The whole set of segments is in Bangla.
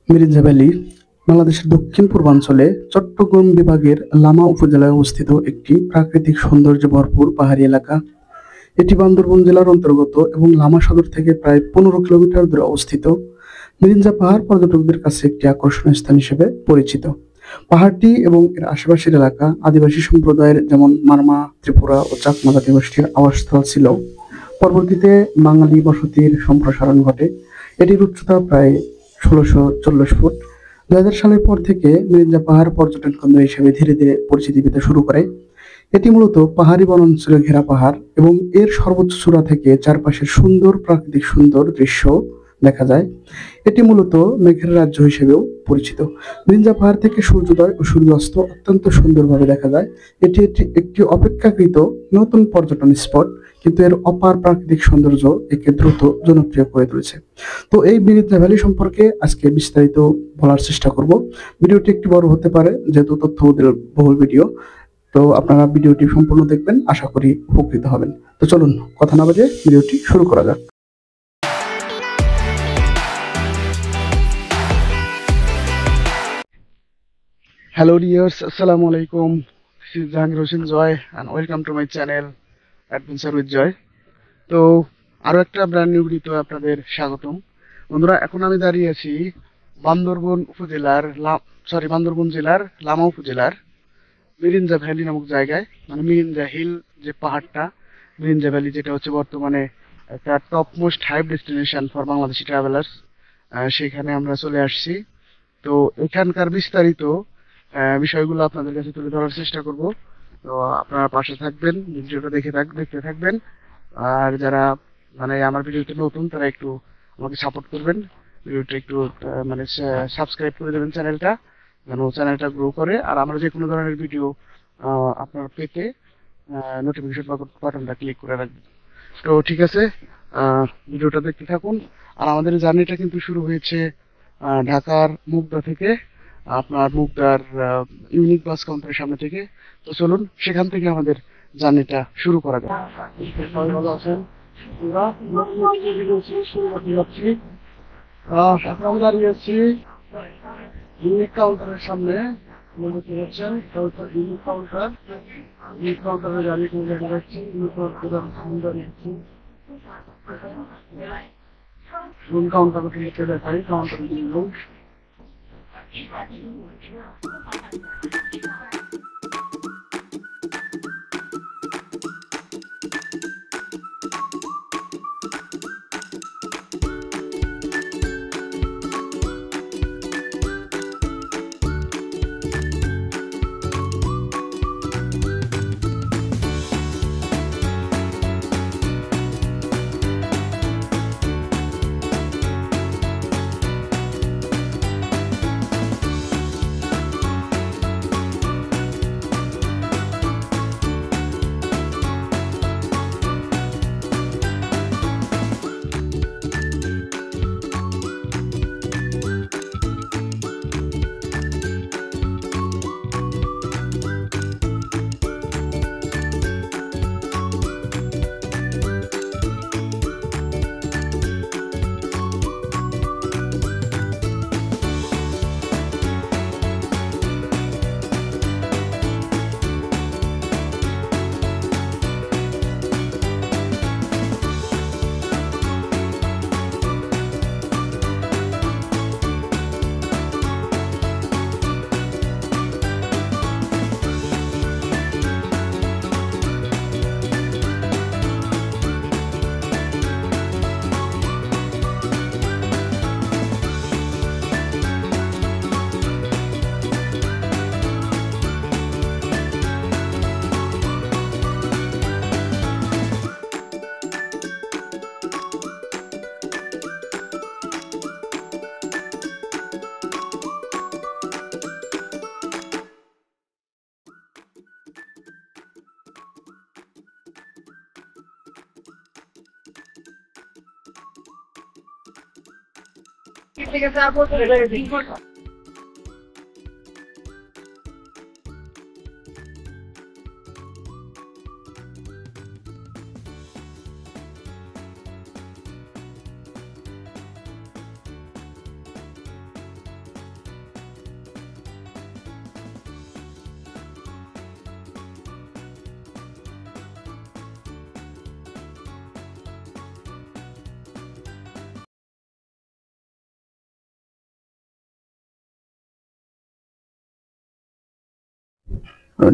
মিরিঞ্জা ভ্যালি বাংলাদেশের দক্ষিণ পূর্বাঞ্চলে চট্টগ্রাম বিভাগের লামা উপজেলায় অবস্থিত একটি প্রাকৃতিক সৌন্দর্যে ভরপুর পাহাড়ি এলাকা। এটি বান্দরবান জেলার অন্তর্গত এবং লামা সদর থেকে প্রায় 15 কিলোমিটার দূরে অবস্থিত। মিরিঞ্জা পাহাড় পর্যটকদের কাছে একটি আকর্ষণীয় স্থান হিসেবে পরিচিত। পাহাড়টি এবং এর আশেপাশের এলাকা আদিবাসী সম্প্রদায়ের যেমন মারমা, ত্রিপুরা ও চাকমা জাতিগোষ্ঠীর আবাসস্থল ছিল। পরবর্তীতে বাঙালি বসতির সম্প্রসারণ ঘটে। এটির উচ্চতা প্রায় 1640 ফুট। 2000 সালের পর থেকে মিরিঞ্জা পাহাড় পর্যটন কেন্দ্র হিসেবে ধীরে ধীরে পরিচিতি পেতে শুরু করে। এটি মূলত পাহাড়ি বনাঞ্চলে ঘেরা পাহাড় এবং এর সর্বোচ্চ চূড়া থেকে চারপাশের সুন্দর দৃশ্য দেখা যায়। এটি মূলত মেঘের রাজ্য হিসেবেও পরিচিত। মিরিঞ্জা পাহাড় থেকে সূর্যোদয় ও সূর্যাস্ত অত্যন্ত সুন্দরভাবে দেখা যায়। এটি একটি অপেক্ষাকৃত নতুন পর্যটন স্পট, কিন্তু এর অপার প্রাকৃতিক সৌন্দর্য একে দ্রুত জনপ্রিয় করে তুলেছে। তো এই মিরিঞ্জা ভ্যালি সম্পর্কে আজকে বিস্তারিত বলার চেষ্টা করব। ভিডিওটি একটু বড় হতে পারে যেহেতু তথ্যবহুল ভিডিও। তো আপনারা ভিডিওটি সম্পূর্ণ দেখবেন, আশা করি উপকৃত হবেন। তো চলুন কথা না বাজে ভিডিওটি শুরু করা যাক। হ্যালো ডিয়ার্স, আসসালামু আলাইকুম। This is Jahangir Hossain Joy and welcome to my channel adventure with Joy. তো আরো একটা ব্র্যান্ড নিউ ভিডিওতে আপনাদের স্বাগতম। বন্ধুরা, এখন আমি দাঁড়িয়ে আছি বান্দরবন জেলার লামা উপজেলার মিরিঞ্জা ভ্যালি নামক জায়গায়, মানে মিরিঞ্জা হিল যে পাহাড়টা, মিরিঞ্জা ভ্যালি যেটা হচ্ছে বর্তমানে একটা top most hype destination for Bangladeshi travellers, সেখানে আমরা চলে আসছি। তো এখানকার বিস্তারিত বিষয়গুলো আপনাদের কাছে তুলে ধরার চেষ্টা করব। তো আপনারা পাশে থাকবেন, ভিডিওটা দেখতে থাকবেন। আর যারা মানে আমার ভিডিওতে নতুন, তারা একটু আমাকে সাপোর্ট করবেন, ভিডিওটা একটু মানে সাবস্ক্রাইব করে দেবেন চ্যানেলটা, যেন চ্যানেলটা গ্রো করে। আর আমরা যে কোনো ধরনের ভিডিও আপনারা পেতে নোটিফিকেশন বাটনটা ক্লিক করে রাখবেন। তো ঠিক আছে, ভিডিওটা দেখতে থাকুন। আর আমাদের জার্নিটা কিন্তু শুরু হয়েছে ঢাকার মুগদা থেকে, আপনার মুগদার ইউনিক বাস কাউন্টারের সামনে থেকে। তো চলুন সেখান থেকে আমাদের জার্নিটা শুরু করা যাক। সবাই ভালো আছেন? এখন দাঁড়িয়ে আছি ইউনিক কাউন্টারের সামনে। দেখতে পাচ্ছেন ইউনিক কাউন্টারের গাড়ি দেখতে পাচ্ছি। কাউন্টারকে দেখাই কাউন্টারের জন্য। ঠিক আছে, আর বলতে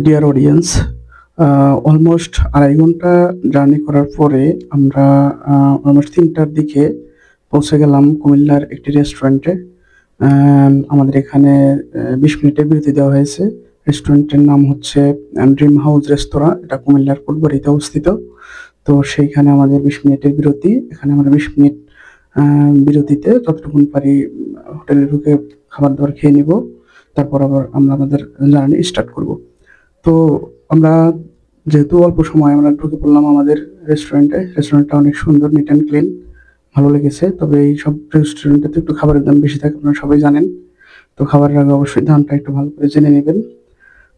ডিয়ার অডিয়েন্স, অলমোস্ট 2.5 ঘন্টা জার্নি করার পরে আমরা অলমোস্ট 3টার দিকে পৌঁছে গেলাম কুমিল্লার একটি রেস্টুরেন্টে। আমাদের এখানে 20 মিনিটের বিরতি দেওয়া হয়েছে। রেস্টুরেন্টের নাম হচ্ছে ড্রিম হাউস রেস্তোরাঁ। এটা কুমিল্লার ফুলবাড়িতে অবস্থিত। তো সেইখানে আমাদের 20 মিনিটের বিরতি। এখানে আমরা 20 মিনিট বিরতিতে যতটুকুন পারি হোটেলে ঢুকে খাবার দাবার খেয়ে নিব। তারপর আবার আমরা আমাদের জার্নি স্টার্ট করব। তো আমরা যেহেতু অল্প সময় আমরা ঢুকে পড়লাম আমাদের রেস্টুরেন্টে। রেস্টুরেন্টটা অনেক সুন্দর, নিট অ্যান্ড ক্লিন, ভালো লেগেছে। তবে এই সব রেস্টুরেন্টে তো একটু খাবারের দাম বেশি থাকে, আপনারা সবাই জানেন। তো খাবারের আগে অবশ্যই দামটা একটু ভালো করে জেনে নেবেন।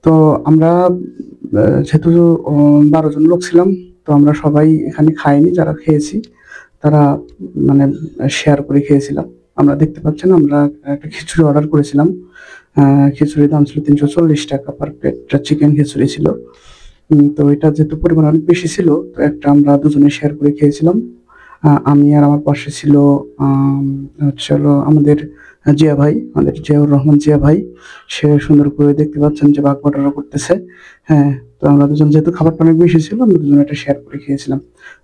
তো আমরা যেহেতু 12 জন লোক ছিলাম, তো আমরা সবাই এখানে খাইনি। যারা খেয়েছি তারা মানে শেয়ার করে খেয়েছিলাম। আমরা দেখতে পাচ্ছেন আমরা একটা খিচুড়ি অর্ডার করেছিলাম। খিচুড়ির দাম ছিল 340 টাকা পার প্লেট। চিকেন খিচুড়ি ছিল। তো এটা যেহেতু পরিমাণ অনেক বেশি ছিল, তো একটা আমরা দুজনে শেয়ার করে খেয়েছিলাম। আমি আর আমার পাশে ছিল হচ্ছে হলো আমাদের জিয়া ভাই, আমাদের জিয়াউর রহমান জিয়া ভাই। সে সুন্দর করে দেখতে পাচ্ছেন যে ভাগ বাটোয়ারা করতেছে। হ্যাঁ, তো আমরা দুজন যেহেতু খাবারটা অনেক বেশি ছিল, আমরা দুজন এটা শেয়ার করে খেয়েছিলাম।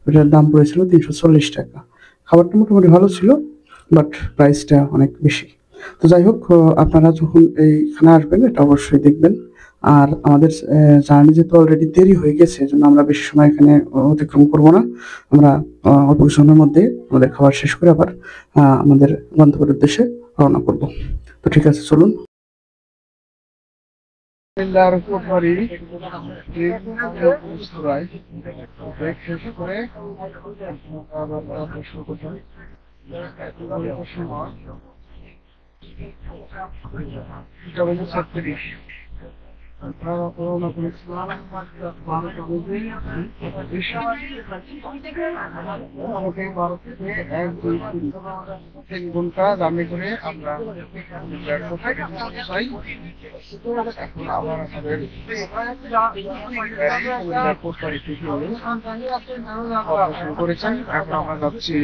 ওটার দাম পড়েছিল 340 টাকা। খাবারটা মোটামুটি ভালো ছিল, বাট প্রাইসটা অনেক বেশি। তো যাই হোক, আপনারা যখন এইখানে আসবেন এটা অবশ্যই দেখবেন। আর আমাদের জার্নি যেহেতু অলরেডি দেরি হয়ে গেছে, এজন্য আমরা বেশি সময় এখানে অতিক্রম করব না। আমরা অল্প কিছু সময়ের মধ্যে আমাদের খাবার শেষ করে আবার আমাদের গন্তব্যের উদ্দেশ্যে রওনা করব। তো ঠিক আছে, চলুন। রওনা করেছিলাম 12টা বেজে 12 থেকে 1-2-3 ঘন্টা জার্নি করে আমরা পৌঁছাই। এখন আবার আমাদের অপারেশন করেছেন। এখন আমরা যাচ্ছি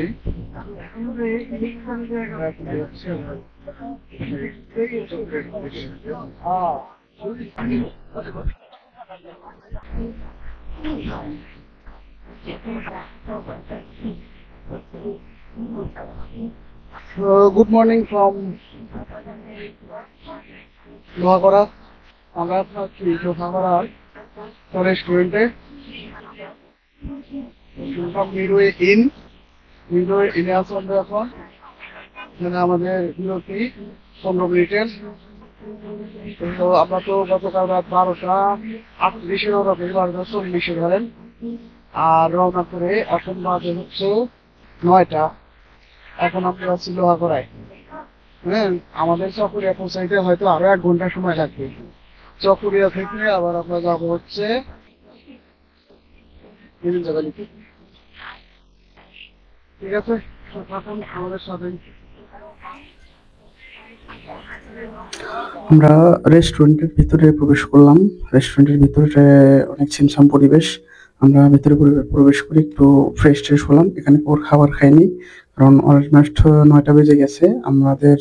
গুড মর্নিং ফ্রম লোহাগড়া। আমরা থাকছি লোহাগড়ার রেস্টুরেন্টে, মিডওয়ে ইনে আছি আমরা এখন। এখানে আমাদের বিরতি 15 মিনিটের। তো আমরা তো গতকাল রাত 12টা 38 রওনা করি, 12টা 40 ধরেন। আর রওনা করে এখন বাজে হচ্ছে 9টা। এখন আমরা আছি লোহাগড়ায়। হ্যাঁ, আমাদের চকরিয়া পৌঁছাইতে হয়তো আরো 1 ঘন্টা সময় লাগবে। চকরিয়া থেকে আবার আমরা যাবো হচ্ছে মিরিঞ্জাবাড়িতে। ঠিক আছে, এখন আমাদের সাথে আমরা রেস্টুরেন্টের ভিতরে প্রবেশ করলাম। রেস্টুরেন্টের ভিতরে অনেক ছিমছাম পরিবেশ। আমরা ভিতরে প্রবেশ করে একটু ফ্রেশ ট্রেশ হলাম। এখানে ওর খাবার খাইনি, কারণ অলমোস্ট 9টা বেজে গেছে। আমাদের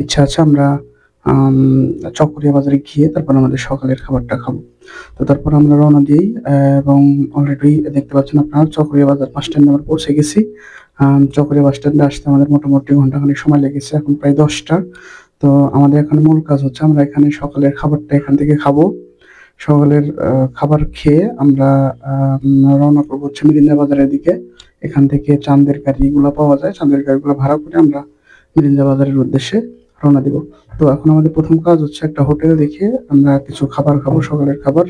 ইচ্ছা আছে আমরা চকরিয়া বাজারে গিয়ে তারপর আমাদের সকালের খাবারটা খাবো। তো তারপর আমরা রওনা দিই, এবং অলরেডি দেখতে পাচ্ছেন আপনারা চকরিয়া বাজার বাস স্ট্যান্ডে আমরা পৌঁছে গেছি। চকরিয়া বাস স্ট্যান্ডে আসতে আমাদের মোটামুটি ঘন্টাখানেক সময় লেগেছে। এখন প্রায় 10টা। তো আমাদের এখানে মূল কাজ হচ্ছে আমরা এখানে সকালের খাবারটা এখান থেকে খাবো। সকালের খাবার খেয়ে আমরা রওনা করবো হচ্ছে মিরিঞ্জা বাজারের দিকে। এখান থেকে চাঁদের গাড়িগুলো পাওয়া যায়, চাঁদের গাড়িগুলো ভাড়া করে আমরা মিরিঞ্জা বাজারের উদ্দেশ্যে রওনা দিব। তো এখন আমাদের প্রথম কাজ হচ্ছে একটা হোটেল দেখে আমরা কিছু খাবার খাবো। সকালের খাবার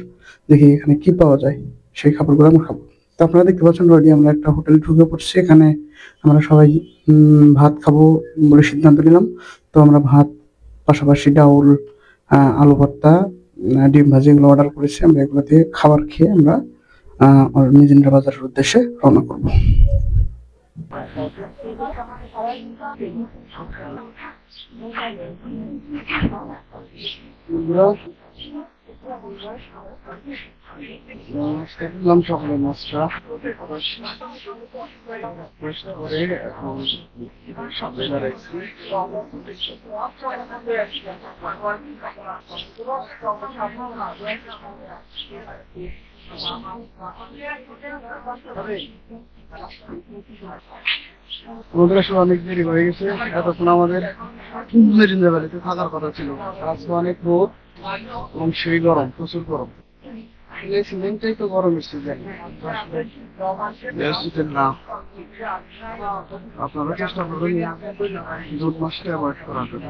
দেখি এখানে কি পাওয়া যায়, সেই খাবারগুলো আমরা খাবো। তো আপনারা দেখতে পাচ্ছেন অলরেডি আমরা একটা হোটেলে ঢুকে পড়ছি। এখানে আমরা সবাই ভাত খাবো বলে সিদ্ধান্ত নিলাম। তো আমরা ভাত পাশাপাশি ডাউল, আলু ভর্তা, ডিম ভাজি এগুলো অর্ডার করেছি। আমরা এগুলো দিয়ে খাবার খেয়ে আমরা মিরিঞ্জা বাজারের উদ্দেশ্যে রওনা করব। দেখলাম সকালে মাছটা করে এখন সামনে দাঁড়াইছি। আমাদের আসলে অনেক দেরি হয়ে গেছে, এতক্ষণ আমাদের মেরিনা ভ্যালিতে থাকার কথা ছিল। আজকে অনেক রোদ এবং সেই গরম, প্রচুর গরম। এই সিজনটাই তো গরমের সিজন না। আপনারা চেষ্টা করবেন জুন মাসটা অ্যাভয়েড করার জন্য।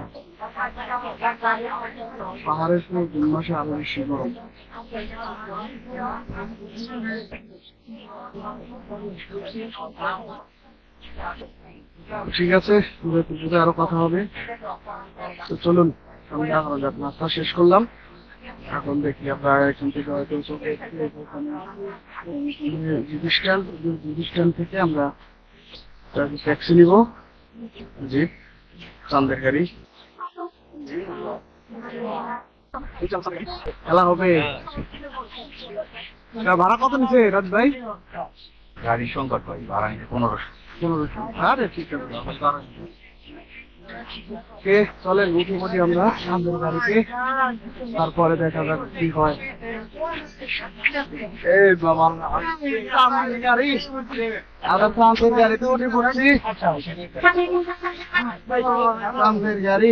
পাহাড়ের সময় জুন মাসে আরো বেশি গরম। ঠিক আছে, আরো কথা হবে। তো চলুন সামনে আগানো যাক। নাস্তা শেষ করলাম, এখন দেখি আমরা এখান থেকে হয়তো স্ট্যান্ড থেকে আমরা ট্যাক্সি নিব, জিপ, চান্দের গাড়ি। খেলা হবে। ভাড়া কত নিচ্ছে রাজ ভাই? গাড়ির সংকট ভাই, ভাড়া নিতে 1500। আরে ঠিক আছে, চলেন উঠে পড়ি আমরা চান্দের গাড়িতে, তারপরে দেখা যাক কি হয়। এই বাবা, চান্দের গাড়ি, আবার চান্দের গাড়িতে উঠে পড়ছি। চান্দের গাড়ি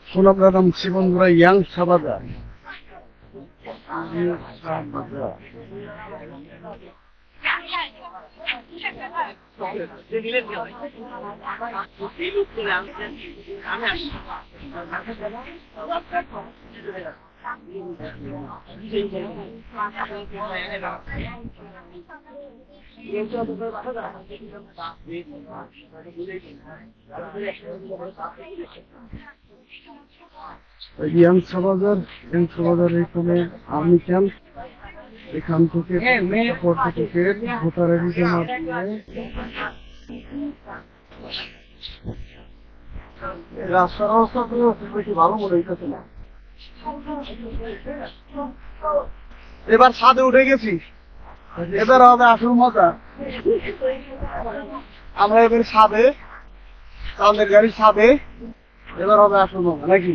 এখন আমরা নামছি বন্ধুরা ইয়াংসা বাজার। ইয়াংসা বাজার, ইয়াংসা বাজার এখানে আর্মি ক্যাম্প। এখান থেকে টিকিট ভোটারের রাস্তার অবস্থা বেশি ভালো মনে হইতেছে না। এবার ছাদে উঠে গেছি, এবার হবে আসল মজা। আমরা এবার ছাদে, চাঁদের গাড়ির ছাদে, এবার হবে আসল মজা নাকি?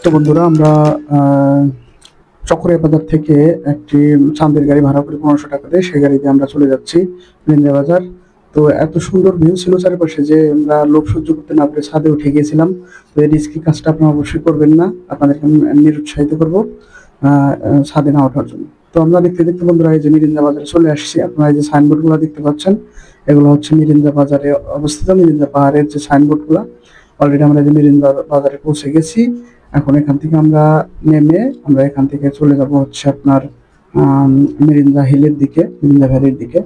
তো বন্ধুরা, আমরা চকরিয়া বাজার থেকে একটি চাঁদের গাড়ি ভাড়া করি 1500 টাকা দিয়ে। সেই গাড়িতে আমরা চলে যাচ্ছি মেরিন্দা বাজার। তো এত সুন্দর ভিউ ছিল চারিপাশে যে আমরা লোভ সহ্য করতে না পেরে ছাদে উঠে গিয়েছিলাম। তো এই রিস্কি কাজটা আপনারা অবশ্যই করবেন না, আপনাদেরকে আমি নিরুৎসাহিত করবো ছাদে না ওঠার জন্য। তো আমরা দেখতে দেখতে বন্ধুরা এই যে মিরিন্দা বাজারে চলে আসছি। আপনারা এই যে সাইনবোর্ড গুলা দেখতে পাচ্ছেন, এগুলো হচ্ছে মিরিন্দা বাজারে অবস্থিত, মিরিন্দা পাহাড়ের যে সাইনবোর্ড গুলা। অলরেডি আমরা এই যে মিরিন্দা বাজারে পৌঁছে গেছি। এখন এখান থেকে আমরা নেমে আমরা এখান থেকে চলে যাব হচ্ছে আপনার মিরিন্দা হিলের দিকে, মিরিন্দা ভ্যালির দিকে।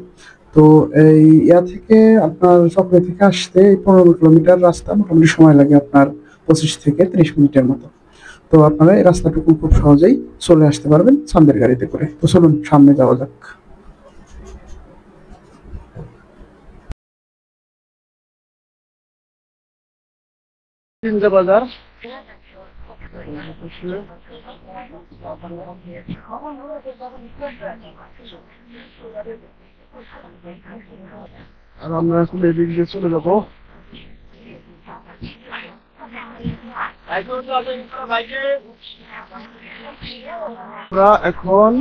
তো এই ইয়া থেকে আপনার চকরিয়া থেকে আসতে 15 কিলোমিটার রাস্তা, মোটামুটি সময় লাগে আপনার 25 থেকে 30 মিনিটের মতো। তো আপনারা এই রাস্তাটুকু খুব সহজেই চলে আসতে পারবেন চাঁদের গাড়িতে করে। তো চলুন সামনে যাওয়া যাক। মিরিন্দা বাজার আর আমরা এখন এদিক দিয়ে চলে যাবো। আমরা এখন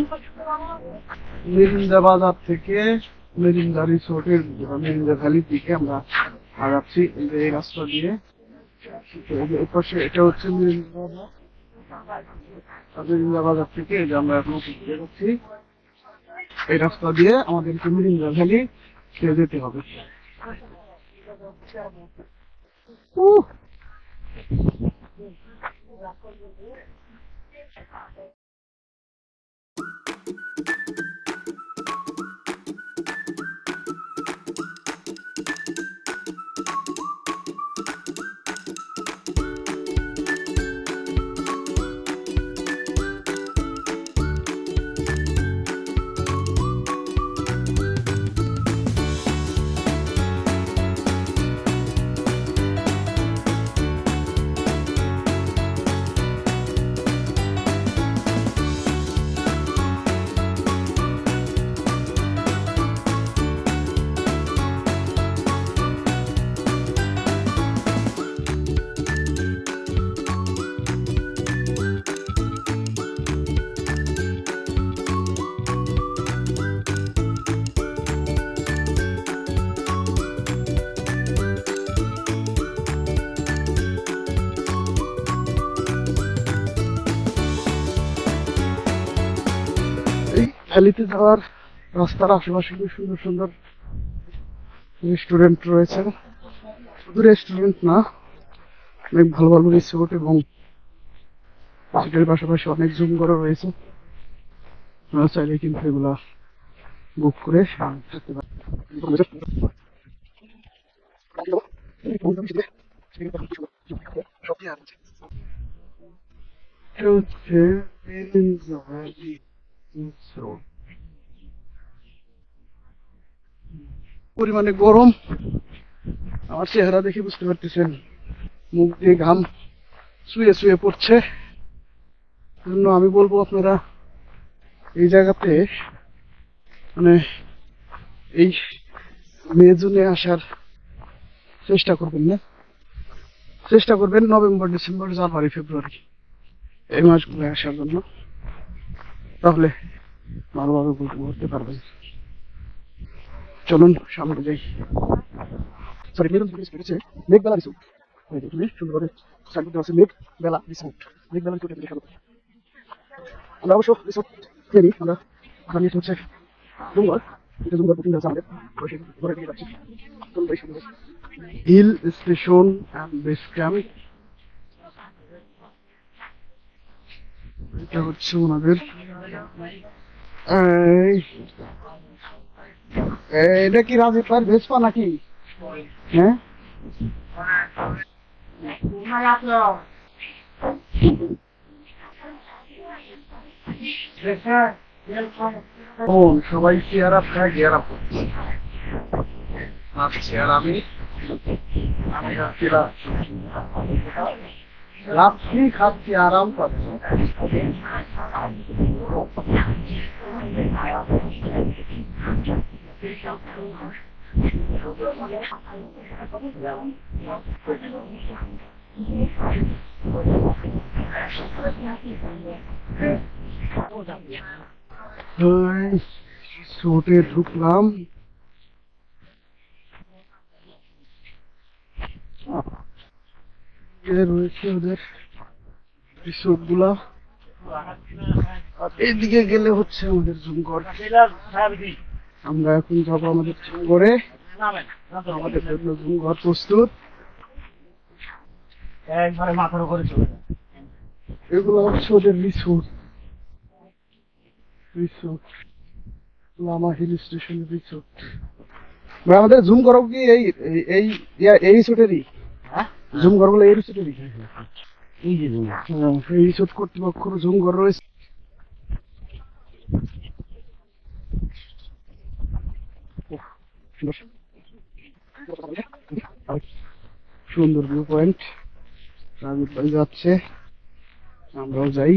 মিরিন্দা বাজার থেকে মিরিন্দা রিসোর্টের মিরিন্দা ভ্যালির দিকে আমরা আগাচ্ছি এই রাস্তা দিয়ে। এপাশে এটা হচ্ছে মিরিন্দা বাজার থেকে এই যে আমরা এখন যাচ্ছি এই রাস্তা দিয়ে আমাদেরকে মিরিন্দা ভ্যালি যেতে হবে। ভ্যালিতে যাওয়ার রাস্তার আশেপাশে খুব সুন্দর সুন্দর রেস্টুরেন্ট রয়েছে। শুধু রেস্টুরেন্ট না, অনেক ভালো ভালো রিসোর্ট এবং সেটার পাশাপাশি অনেক জুম করা রয়েছে। আপনারা চাইলে কিন্তু এগুলা বুক করে থাকতে পারেন। এটা হচ্ছে পরিমাণে গরম, আমার চেহারা দেখে বুঝতে পারতেছেন, মুখ দিয়ে ঘাম শুয়ে শুয়ে পড়ছে। জন্য আমি বলবো আপনারা এই জায়গাতে মানে এই মে জুনে আসার চেষ্টা করবেন না, চেষ্টা করবেন নভেম্বর, ডিসেম্বর, জানুয়ারি, ফেব্রুয়ারি এই মাসগুলো আসার জন্য। তাহলে ভালোভাবে ঘুরতে পারবেন। চলুন সামনে যাই। সরি, মেঘবেলা রিসোর্ট সুন্দরভাবে সাইনবোর্ড দেওয়া আছে, মেঘবেলা রিসোর্ট, মেঘবেলা রিসোর্ট লেখা। আমরা অবশ্য রিসোর্ট নেই, আমরা নিয়ে হচ্ছে জুমঘর, এটা জুমঘর বুকিং আছে আমাদের, ঘরে দিকে যাচ্ছি। Hill station and base camp, এটা হচ্ছে ওনাদের। এটা কি রাজীব ভেসপা নাকি? হ্যাঁ, সবাই চেয়ার আপ খায়, গিয়ার আপ চেয়ার। আমি লাচ্ছি খাচ্ছি, আরাম পাচ্ছি। রিসোর্টে ঢুকলাম। রয়েছে ওদের রিসোর্ট গুলা, আর এইদিকে গেলে হচ্ছে আমাদের জুমঘর। আমরা এখন যাবো আমাদের জুমঘরে, আমাদের জন্য জুমঘর প্রস্তুত। একবারে মাথার উপরে চলে যায়। এগুলো হচ্ছে ওদের resort, Lama hill station resort. আমাদের জুম করো কি এই এই এই রিসোর্টেরই? জুম ঘর গুলো এই রিসোর্টেরই? এই যে এই রিসোর্ট কর্তৃপক্ষের জুম ঘর রয়েছে। সুন্দর ভিউ পয়েন্ট, রাজীব ভাই যাচ্ছে, আমরাও যাই।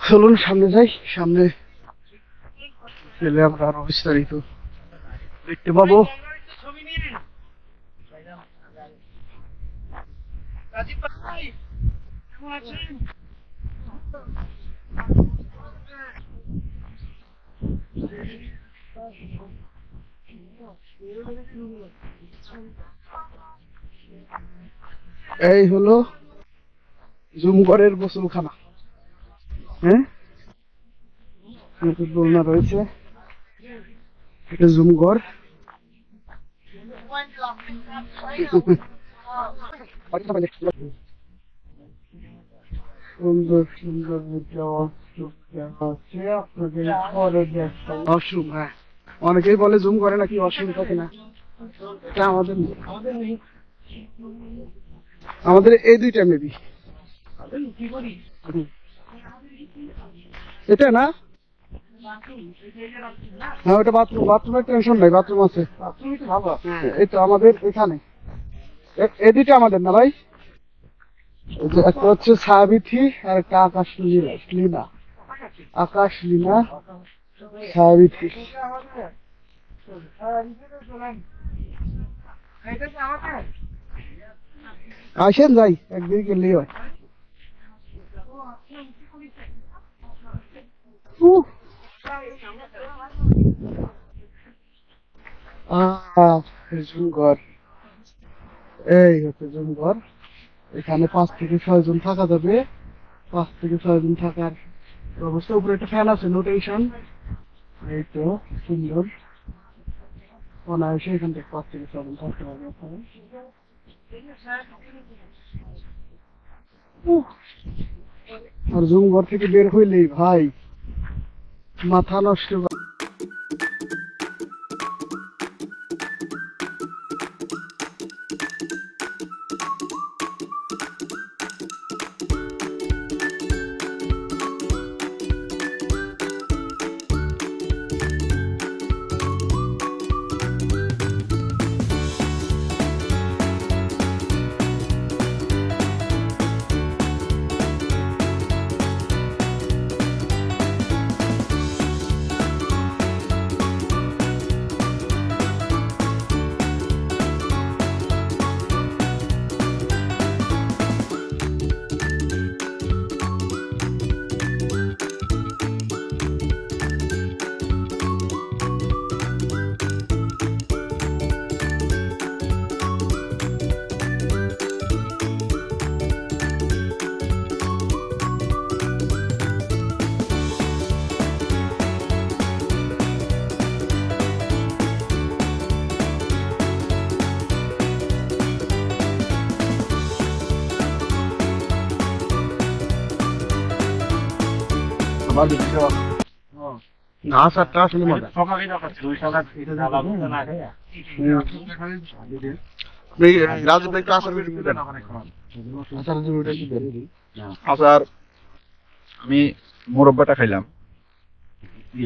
চলুন সামনে যাই, সামনে গেলে আমরা আরো বিস্তারিত দেখতে পাবো। এই হলো জুমঘরের গোসলখানা। হ্যাঁ, দোলনা রয়েছে, এটা জুমঘর। সুন্দর সুন্দর ওয়াশরুম। হ্যাঁ, অনেকেই বলে জুম করে নাকি ওয়াশরুম থাকে না, এটা আমাদের এই দুইটা মেবি। এটা না, হ্যাঁ ওটা বাথরুম, বাথরুমের টেনশন নাই, বাথরুম আছে। এই তো আমাদের এখানে এই দুইটা আমাদের না ভাই, একটা হচ্ছে সাবিথি আর একটা আকাশ লীনা, আকাশ লীনা সাবিথি। আসেন যাই, একদিন গেলেই হয়। জুমঘর, এই হচ্ছে জুমঘর। এখানে 5 থেকে 6 জন থাকা যাবে, 5 থেকে 6 জন থাকার ব্যবস্থা। উপরে একটা ফ্যান আছে, নোটেশন। এই তো সুন্দর, অনায়াসে এখান থেকে 5 থেকে 6 জন থাকতে পারবে। আর জুমঘর থেকে বের হইলেই ভাই মাথা নষ্ট। আচারটা আসলে মজা। রাজু ভাই আচার আমি মোরব্বাটা খাইলাম,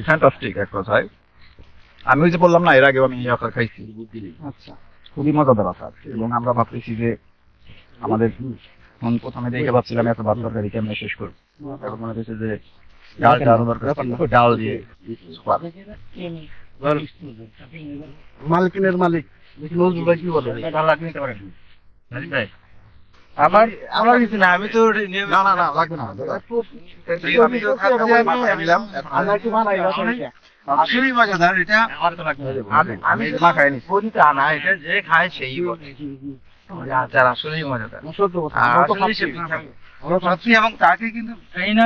ফ্যান্টাস্টিক এক কথায়। আমি ওই যে বললাম না, এর আগেও আমি এই আচার খাইছি। আচ্ছা, খুবই মজাদার আচার। এবং আমরা ভাবতেছি যে আমাদের প্রথমে দেখে ভাবছিলাম এত ভাত তরকারি কেমনে শেষ করবো, এখন মনে হচ্ছে যে ডালটা আরো দরকার, ডাল দিয়ে মালিকিনের মালিক নজরুল ভাই কি বলে? আমার আমার কিছু না, আমি তো না না না লাগবে না, আমি তো নিলাম আসলেই মজাদার এটা। আমি খাইনি। বলি তা না, এটা যে খায় সেই বলে আচার আসলেই মজাদার। আর আসলেই সে সত্যি, এবং তাকে কিন্তু ট্রেনার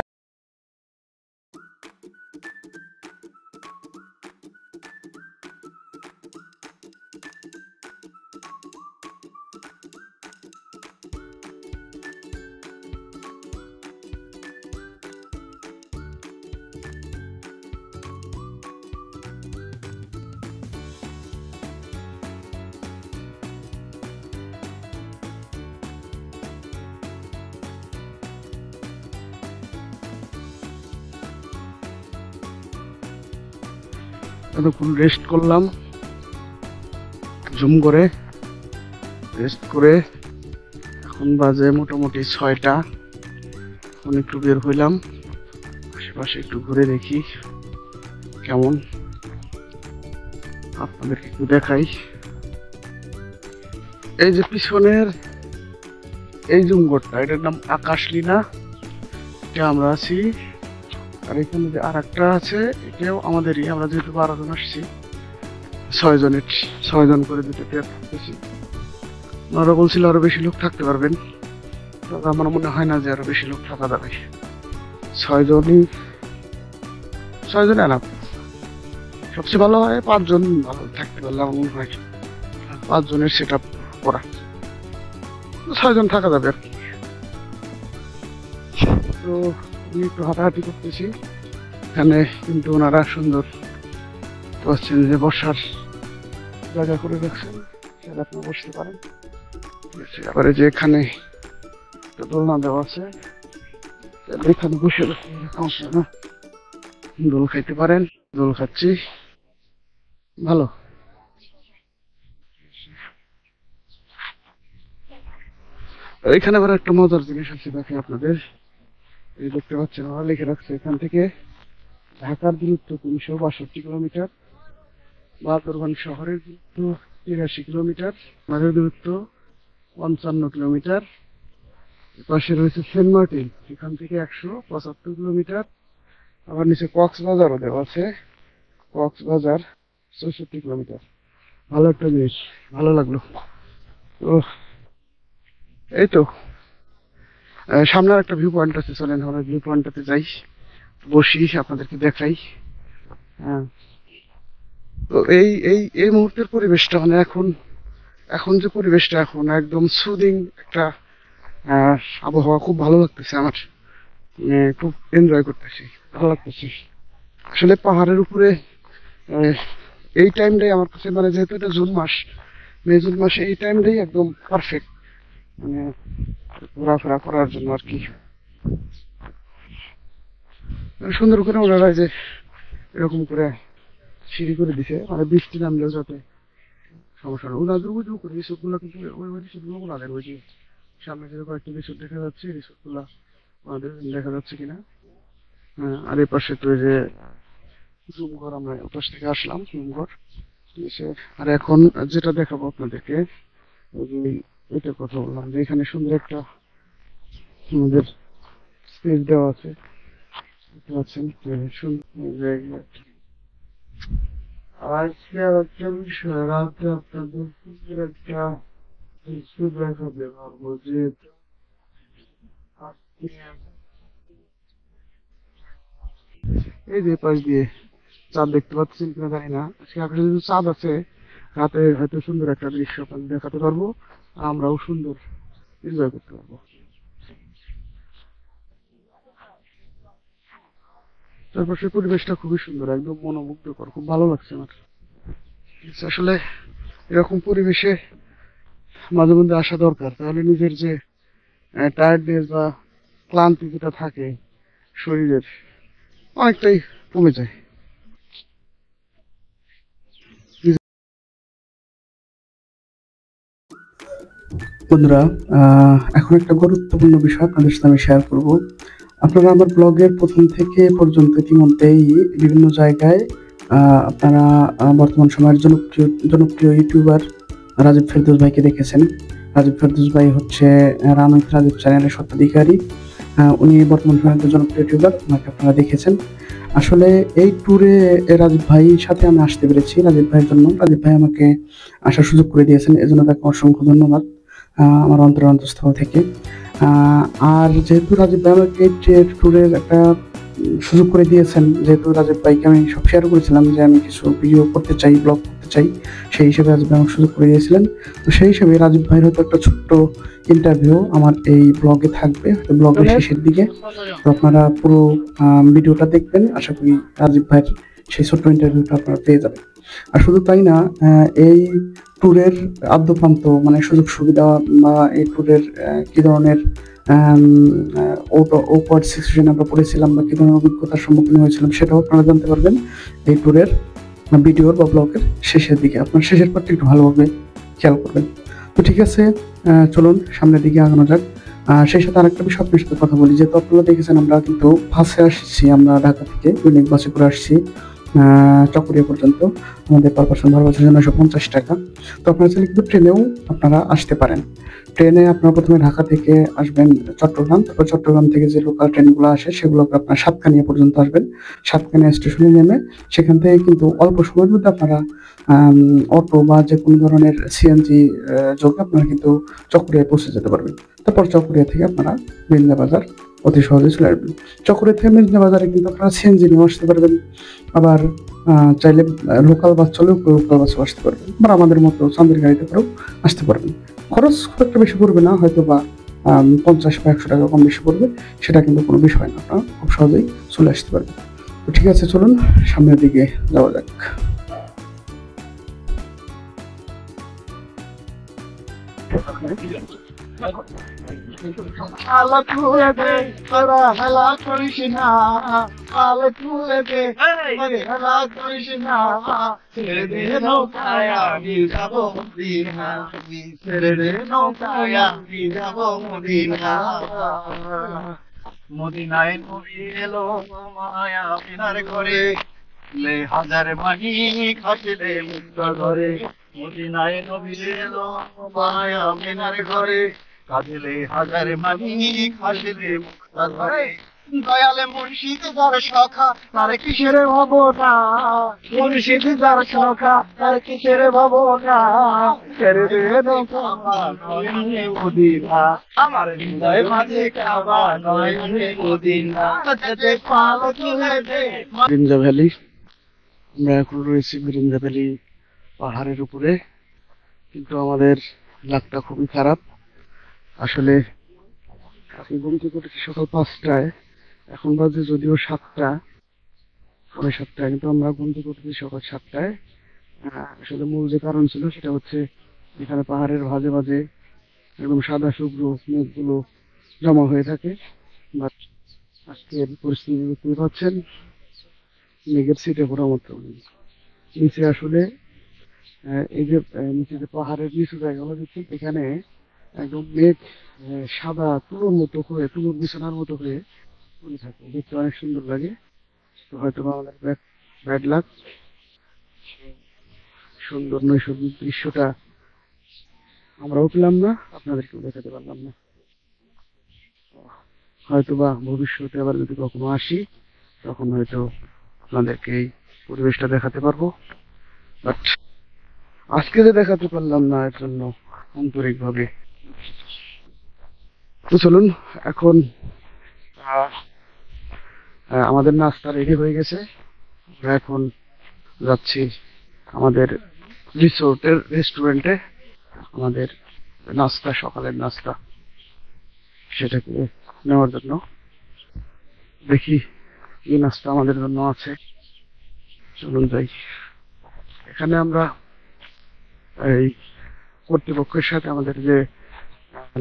এতক্ষণ রেস্ট করলাম, জুম করে রেস্ট করে এখন বাজে মোটামুটি 6টা। এখন একটু বের হইলাম, আশেপাশে একটু ঘুরে দেখি কেমন, আপনাদেরকে একটু দেখাই। এই যে পিছনের এই জুমগড়টা, এটার নাম আকাশলীনা, এটা আমরা আছি। আর এখানে যে আর একটা আছে, এটাও আমাদেরই, আমরা যেহেতু 12 জন আসছি, 6 জন করে দুটো ট্যাপ থাকতেছি। ওরা বলছিল আরো বেশি লোক থাকতে পারবেন, তবে আমার মনে হয় না যে আরো বেশি লোক থাকা যাবে। 6 জন এনাফ। সবচেয়ে ভালো হয় 5 জন ভালো থাকতে পারলে, আমার মনে হয় 5 জনের সেট আপ করা, 6 জন থাকা যাবে আর কি। তো আমি একটু হাঁটাহাঁটি করতেছি, এখানে কিন্তু ওনারা সুন্দর পাচ্ছেন যে বসার জায়গা করে রাখছেন, সেটা আপনি বসতে পারেন। আবার যে এখানে দোলনা দেওয়া আছে, এখানে বসে সমস্যা না, দোল খাইতে পারেন। দোল খাচ্ছি, ভালো। এখানে আবার একটা মজার জিনিস আছে, দেখেন আপনাদের, এই দেখতে পাচ্ছেন ওরা লিখে রাখছে এখান থেকে ঢাকার দূরত্ব 362 কিলোমিটার, বান্দরবান শহরের দূরত্ব 83 কিলোমিটার, আমাদের দূরত্ব 55 কিলোমিটার। পাশে রয়েছে সেন্ট মার্টিন, এখান থেকে 175 কিলোমিটার। আবার নিচে কক্সবাজারও দেওয়া আছে, কক্সবাজার 64 কিলোমিটার। ভালো একটা জিনিস, ভালো লাগলো। তো এই তো সামনের একটা ভিউ পয়েন্ট আছে, চলেন আমরা ভিউ পয়েন্টটাতে যাই, বসি, আপনাদেরকে দেখাই। হ্যাঁ, তো এই এই এই মুহূর্তের পরিবেশটা মানে এখন যে পরিবেশটা, এখন একদম সুদিং একটা আবহাওয়া, খুব ভালো লাগতেছে আমার, খুব এনজয় করতেছি, ভালো লাগতেছে। আসলে পাহাড়ের উপরে এই টাইমটাই আমার কাছে, মানে যেহেতু এটা জুন মাস, মে জুন মাসে এই টাইমটাই একদম পারফেক্ট, মানে ঘোরাফেরা করার জন্য আর কি। সুন্দর করে ওনারা যে এরকম করে সিঁড়ি করে দিছে, মানে বৃষ্টি নামলেও যাতে সমস্যা না। ওনাদের ওই যে রিসোর্ট গুলো কিন্তু ওই রিসোর্ট গুলো ওনাদের, ওই যে সামনে যে কয়েকটি রিসোর্ট দেখা যাচ্ছে, রিসোর্ট গুলা ওনাদের দেখা যাচ্ছে কিনা। হ্যাঁ, আর এই পাশে তো যে জুম ঘর, আমরা ওপাশ থেকে আসলাম জুম ঘর। আর এখন যেটা দেখাবো আপনাদেরকে, ওই যে এটার কথা বললাম যে এখানে সুন্দর একটা আমাদের স্পেস দেওয়া আছে, দেখতে পাচ্ছেন সুন্দর জায়গা। আজকে আর একটা বিষয়, রাতে আপনাদের সুন্দর একটা দৃশ্য দেখাতে পারবো, যে এই যে পাশ দিয়ে চাঁদ দেখতে পাচ্ছেন কিনা জানি না, আজকে আকাশে যদি চাঁদ আছে, রাতে হয়তো সুন্দর একটা দৃশ্য আপনাদের দেখাতে পারবো, আর আমরাও সুন্দর এনজয় করতে পারবো। চারপাশের পরিবেশটা খুবই সুন্দর, একদম মনোমুগ্ধকর, খুব ভালো লাগছে আমার। আসলে এরকম পরিবেশে মাঝে মধ্যে আসা দরকার, তাহলে নিজের যে টায়ার্ডনেস বা ক্লান্তি যেটা থাকে শরীরের, অনেকটাই কমে যায়। বন্ধুরা, এখন একটা গুরুত্বপূর্ণ বিষয় আপনাদের সাথে আমি শেয়ার করব। আপনারা আমার ব্লগের প্রথম থেকে এ পর্যন্ত ইতিমধ্যেই বিভিন্ন জায়গায় আপনারা বর্তমান সময়ের জনপ্রিয় ইউটিউবার রাজীব ফেরদৌস ভাইকে দেখেছেন। রাজীব ফেরদৌস ভাই হচ্ছে রানুইত রাজীব চ্যানেলের স্বত্বাধিকারী। উনি বর্তমান সময়ের একজন জনপ্রিয় ইউটিউবার, ওনাকে আপনারা দেখেছেন। আসলে এই ট্যুরে রাজীব ভাইয়ের সাথে আমি আসতে পেরেছি রাজীব ভাইয়ের জন্য। রাজীব ভাই আমাকে আসার সুযোগ করে দিয়েছেন, এজন্য তাকে অসংখ্য ধন্যবাদ আমার অন্তরের অন্তঃস্থল থেকে। আর যেহেতু রাজীব ভাই আমাকে ট্যুরের একটা সুযোগ করে দিয়েছেন, যেহেতু রাজীব ভাইকে আমি সব শেয়ার করেছিলাম যে আমি কিছু ভিডিও করতে চাই, ব্লগ করতে চাই, সেই হিসেবে রাজীব ভাই আমাকে সুযোগ করে দিয়েছিলেন। তো সেই হিসেবে রাজীব ভাইয়ের হয়তো একটা ছোট্ট ইন্টারভিউ আমার এই ব্লগে থাকবে, হয়তো ব্লগের শেষের দিকে। তো আপনারা পুরো ভিডিওটা দেখবেন, আশা করি রাজীব ভাইয়ের সেই ছোট্ট ইন্টারভিউটা আপনারা পেয়ে যাবেন। আর শুধু তাই না, এই ট্যুরের আদ্যপ্রান্ত মানে সুযোগ সুবিধা বা এই ট্যুরের কি ধরনের ওকওয়ার্ড সিচুয়েশন আমরা পড়েছিলাম বা কি ধরনের অভিজ্ঞতার সম্মুখীন হয়েছিলাম, সেটাও আপনারা জানতে পারবেন এই ট্যুরের ভিডিওর বা ব্লগের শেষের দিকে। আপনার শেষের পার্টটা একটু ভালোভাবে খেয়াল করবেন। তো ঠিক আছে, চলুন সামনের দিকে আগানো যাক। সেই সাথে আরেকটা বিষয় আপনার সাথে কথা বলি, যেহেতু আপনারা দেখেছেন আমরা কিন্তু বাসে আসছি, আমরা ঢাকা থেকে দৈনিক বাসে করে আসছি চকরিয়া পর্যন্ত। আমাদের পার পার্সন ভাড়া হচ্ছে 950 টাকা। তো আপনারা চাইলে কিন্তু ট্রেনেও আপনারা আসতে পারেন। ট্রেনে আপনারা প্রথমে ঢাকা থেকে আসবেন চট্টগ্রাম, তারপর চট্টগ্রাম থেকে যে লোকাল ট্রেনগুলো আসে সেগুলোকে আপনার সাতকানিয়া পর্যন্ত আসবেন। সাতকানিয়া স্টেশনে নেমে সেখান থেকে কিন্তু অল্প সময়ের মধ্যে আপনারা অটো বা যে কোনো ধরনের সিএনজি যোগে আপনারা কিন্তু চকরিয়ায় পৌঁছে যেতে পারবেন। তারপর চকরিয়া থেকে আপনারা মেরিনা বাজার অতি সহজে চলে আসবেন। চকরিয়া থেকে মেরিনা বাজারে কিন্তু আপনারা সিএনজি নিয়ে আসতে পারবেন, আবার চাইলে লোকাল বাস চলেও লোকাল বাসও আসতে পারবেন, আবার আমাদের মতো চাঁদের গাড়িতে করেও আসতে পারবেন। খরচ খুব একটা বেশি পড়বে না, হয়তো বা 50 বা 100 টাকা কম বেশি পড়বে, সেটা কিন্তু কোনো বিষয় না, আপনারা খুব সহজেই চলে আসতে পারবেন। তো ঠিক আছে, চলুন সামনের দিকে যাওয়া যাক। আলা তুলে দে তোরা হেলা করিস না, আলা তুলে দে হেলা করিস না, ছেড়ে দে নৌকায় আমি যাবো মদিনা, ছেড়ে দে নৌকায় আমি যাবো মদিনা। মদিনায় নবী এলো মায়া মিনার ঘরে, লে হাজার মানি খাসিলে মুক্তার ঘরে। মদিনায় নবী এলো মায়া মিনার ঘরে, কাঁদিলে হাজার মানি খাসিলে মুক্তার ঘরে। দয়ালে মুর্শিদ যার সখা তার কিসের ভাবনা, মুর্শিদ যার সখা তার কিসের ভাবনা, ছেড়ে দে নৌকা নয়নে মদিনা, আমার হৃদয় মাঝে কাবা নয়নে মদিনা, যে পাল তুলে দে। মিরিঞ্জা ভ্যালি, আমরা এখন রয়েছি মিরিঞ্জা ভ্যালি পাহাড়ের উপরে, কিন্তু আমাদের লাকটা খুবই খারাপ। আসলে আজকে ঘুম থেকে উঠেছি সকাল 5টায়, এখন বাজে যদিও 7টা, 7:30, কিন্তু আমরা ঘুম থেকে উঠেছি সকাল 7টায়। আসলে মূল যে কারণ ছিল সেটা হচ্ছে এখানে পাহাড়ের ভাঁজে ভাঁজে একদম সাদা শুভ্র মেঘগুলো জমা হয়ে থাকে। বাট আজকের পরিস্থিতি দেখতে পাচ্ছেন, মেঘের সিটে ভরা মতো নিচে। আসলে এই যে নিচে যে পাহাড়ের নিচু জায়গাগুলো দেখছেন, এখানে একদম মেঘ সাদা তুলোর মতো হয়ে, তুলোর বিছানার মতো হয়ে পড়ে থাকে, দেখতে অনেক সুন্দর লাগে। তো হয়তো আমাদের ব্যাড লাক, সুন্দর নৈসর্গিক দৃশ্যটা আমরাও পেলাম না, আপনাদেরকেও দেখাতে পারলাম না। হয়তো বা ভবিষ্যতে আবার যদি কখনো আসি তখন হয়তো আপনাদেরকে এই পরিবেশটা দেখাতে পারবো, বাট আজকে যে দেখাতে পারলাম না এর জন্য আন্তরিকভাবে। তো চলুন, এখন আমাদের নাস্তা রেডি হয়ে গেছে। আমরা এখন যাচ্ছি আমাদের রিসোর্টের রেস্টুরেন্টে আমাদের নাস্তা, সকালের নাস্তা, সেটাকে নেওয়ার জন্য। দেখি কি নাস্তা আমাদের জন্য আছে, চলুন যাই। এখানে আমরা এই কর্তৃপক্ষের সাথে, আমাদের যে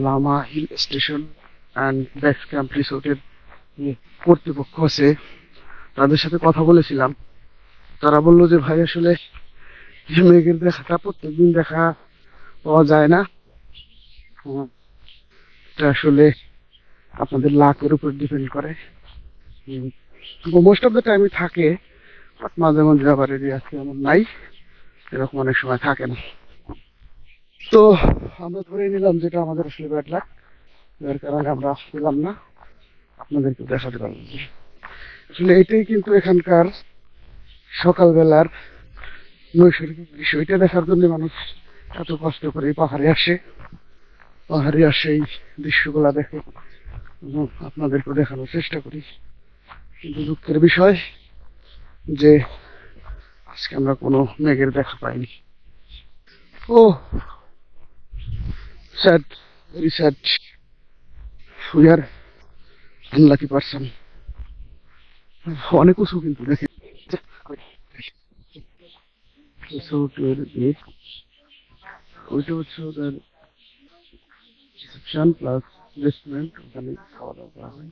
Lama hill station and base camp রিসোর্টের কর্তৃপক্ষ আছে তাদের সাথে কথা বলেছিলাম। তারা বললো যে ভাই আসলে মেঘের দেখাটা প্রত্যেকদিন দেখা পাওয়া যায় না, এটা আসলে আপনাদের লাকের উপর ডিপেন্ড করে। মোস্ট অফ দ্য টাইমই থাকে, বাট মাঝে মাঝে আবার এরিয়া আছে এমন নাই, এরকম অনেক সময় থাকে না। তো আমরা ধরে নিলাম যেটা আমাদের আসলে ব্যাড লাক, যার কারণে আমরা পেলাম না, আপনাদেরকে দেখাতে পারলাম না। আসলে এটাই কিন্তু এখানকার সকালবেলার নৈসর্গিক দৃশ্য। এটা দেখার জন্য মানুষ এত কষ্ট করে পাহাড়ে আসে, পাহাড়ে আসে এই দৃশ্যগুলা দেখে, এবং আপনাদেরকে দেখানোর চেষ্টা করি। কিন্তু দুঃখের বিষয় যে আজকে আমরা কোনো মেঘের দেখা পাইনি। Oh sad, very sad, we are unlucky person. অনেক উঁচু কিন্তু দেখে। ওইটা হচ্ছে ওদের রিসেপশন প্লাস রেস্টুরেন্ট, ওখানে খাওয়া দাওয়া করা হয়।